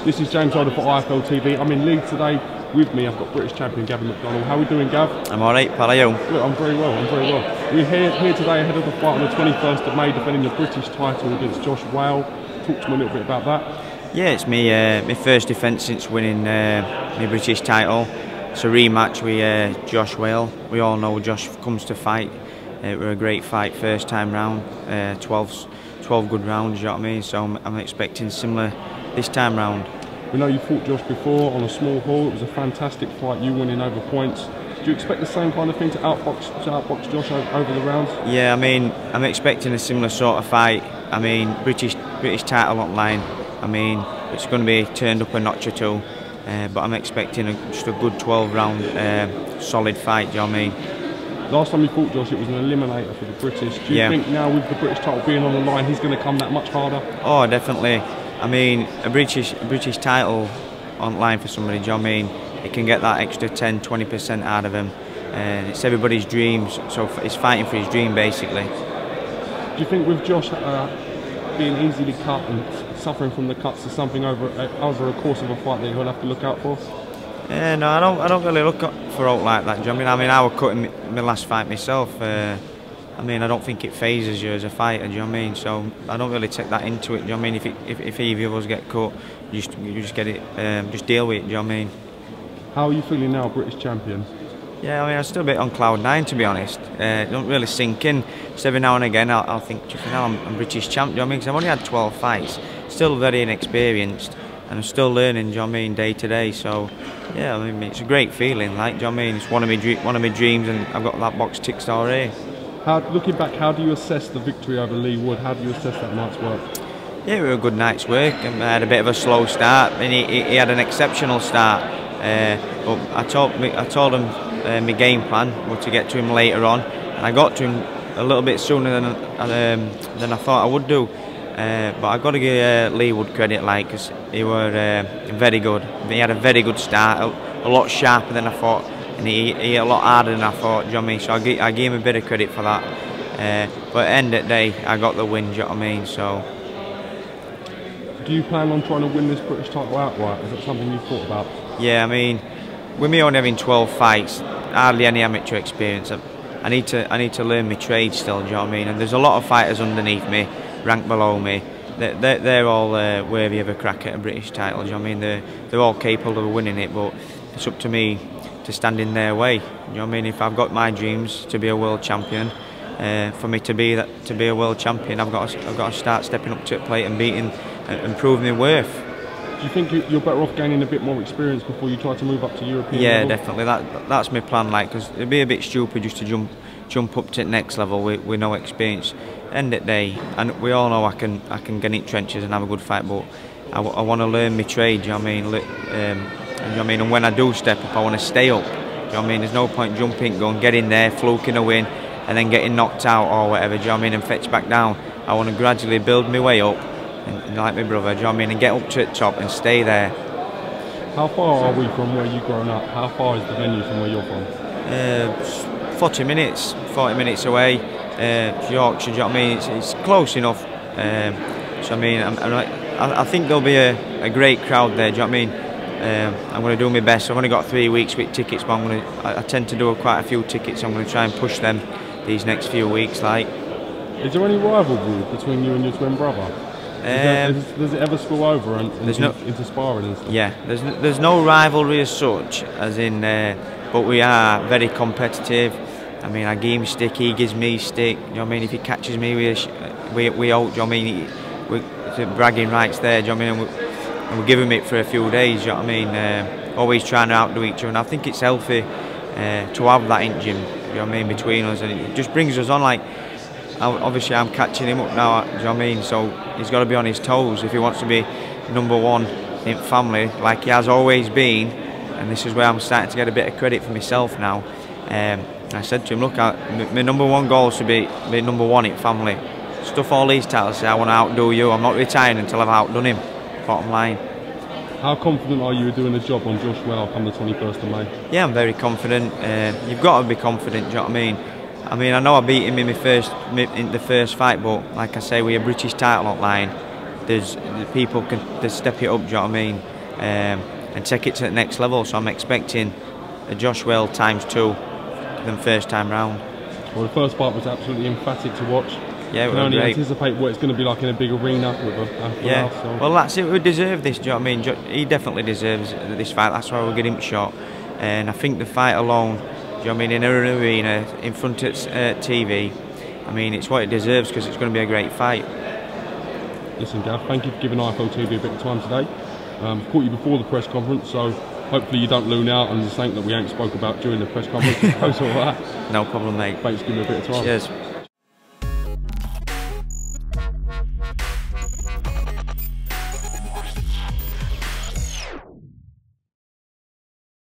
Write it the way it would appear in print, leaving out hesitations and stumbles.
This is James Holder for IFL TV. I'm in Leeds today. With me, I've got British champion GAVIN McDONNEll. How are we doing, Gav? I'm alright, pal, how are you? Look, I'm very well, We're here today ahead of the fight on the 21st of May, defending the British title against Josh Wale. Talk to me a little bit about that. Yeah, it's my first defence since winning my British title. It's a rematch with Josh Wale. We all know Josh comes to fight. It was a great fight first time round, 12 good rounds, you know what I mean? So I'm expecting similar this time round. We know you fought Josh before on a small hall. It was a fantastic fight, you winning over points. Do you expect the same kind of thing to outbox Josh over the rounds? Yeah, I mean, I'm expecting a similar sort of fight. I mean, British title on line. I mean, it's going to be turned up a notch or two, but I'm expecting just a good 12-round solid fight, do you know what I mean? Last time you fought Josh, it was an eliminator for the British. Do you think now with the British title being on the line, he's going to come that much harder? Oh, definitely. I mean, a British title on line for somebody, do you know what I mean? It can get that extra 10–20% out of him. It's everybody's dreams, so he's fighting for his dream basically. Do you think with Josh being easily cut and suffering from the cuts is something over a course of a fight that he'll have to look out for? No, I don't really look for out like that. Do you know what I mean? I was cutting my last fight myself. I mean, I don't think it phases you as a fighter, do you know what I mean? So I don't really take that into it, do you know what I mean? If either of us get cut, you just get it, just deal with it, do you know what I mean? How are you feeling now, British champion? Yeah, I mean, I'm still a bit on cloud nine, to be honest. Don't really sink in. Just every now and again, I'll think, I'm British champ, do you know what I mean? Because I've only had 12 fights, still very inexperienced, and I'm still learning, do you know what I mean, day to day. So, yeah, I mean, it's a great feeling, like, do you know what I mean? It's one of my dreams, and I've got that box ticked already. Looking back, how do you assess the victory over Lee Wood? How do you assess that night's work? Yeah, it was a good night's work. I had a bit of a slow start, and he had an exceptional start. But I told him my game plan was to get to him later on, and I got to him a little bit sooner than I thought I would do. But I got to give Lee Wood credit, like, because he was very good. He had a very good start, a lot sharper than I thought, and he hit a lot harder than I thought. Do you know what I mean? So I gave him a bit of credit for that. But at the end of the day, I got the win. Do you know what I mean? So. Do you plan on trying to win this British title outright? Is that something you've thought about? Yeah, I mean, with me only having 12 fights, hardly any amateur experience, I need to learn my trade still, do you know what I mean? And there's a lot of fighters underneath me, ranked below me. They're all worthy of a crack at a British title, do you know what I mean? They're all capable of winning it, but it's up to me to stand in their way. Do you know what I mean? If I've got my dreams to be a world champion, for me to be a world champion, I've got to start stepping up to the plate and beating and proving my worth. Do you think you're better off gaining a bit more experience before you try to move up to European level? Yeah, definitely. That's my plan. Like, because it'd be a bit stupid just to jump up to the next level with no experience. End of the day, and we all know I can get in trenches and have a good fight, but I want to learn my trade. Do you know what I mean? You know what I mean? And when I do step up, I want to stay up. Do you know what I mean? There's no point jumping, going, get in there, fluking a win, and then getting knocked out or whatever. Do you know what I mean? And fetch back down. I want to gradually build my way up. And like my brother, do you know what I mean, and get up to the top and stay there. How far are we from where you've grown up? How far is the venue from where you're from? 40 minutes away, Yorkshire, do you know what I mean, it's close enough. So I mean, I think there'll be a great crowd there, do you know what I mean? I'm going to do my best. I've only got 3 weeks with tickets, but I tend to do quite a few tickets. I'm going to try and push them these next few weeks. Like, is there any rivalry between you and your twin brother? Does it ever spill over into sparring and stuff? Yeah, there's no rivalry as such, as in, but we are very competitive. I mean, I give him stick, he gives me stick. You know what I mean? If he catches me, we out. Do you know what I mean? It's bragging rights there. Do you know what I mean? And we give him it for a few days. Do you know what I mean? Always trying to outdo each other, and I think it's healthy to have that in gym. You know what I mean? Between us, and it just brings us on. Like, obviously, I'm catching him up now. Do you know what I mean? So he's got to be on his toes if he wants to be #1 in family, like he has always been. And this is where I'm starting to get a bit of credit for myself now. I said to him, look, my #1 goal is to be #1 in family. Stuff all these titles, say I want to outdo you. I'm not retiring until I've outdone him. Bottom line. How confident are you doing the job on Josh Wale come the 21st of May? Yeah, I'm very confident. You've got to be confident, do you know what I mean? I know I beat him in the first fight, but like I say, with a British title on line, there's people can step it up. Do you know what I mean? and take it to the next level. So I'm expecting a Josh Well ×2 than first time round. Well, the first part was absolutely emphatic to watch. Yeah, you can only anticipate what it's going to be like in a big arena with a yeah. house, so. Well, that's it. We deserve this. Do you know what I mean? He definitely deserves this fight. That's why we get him shot. And I think the fight alone, do you know what I mean, in an arena in front of TV, I mean, it's what it deserves because it's going to be a great fight. Listen, Gav, thank you for giving IFL TV a bit of time today. Caught you before the press conference, so hopefully you don't loon out and there's something that we ain't spoke about during the press conference. All right. No problem, mate. Thanks for giving me a bit of time. Cheers.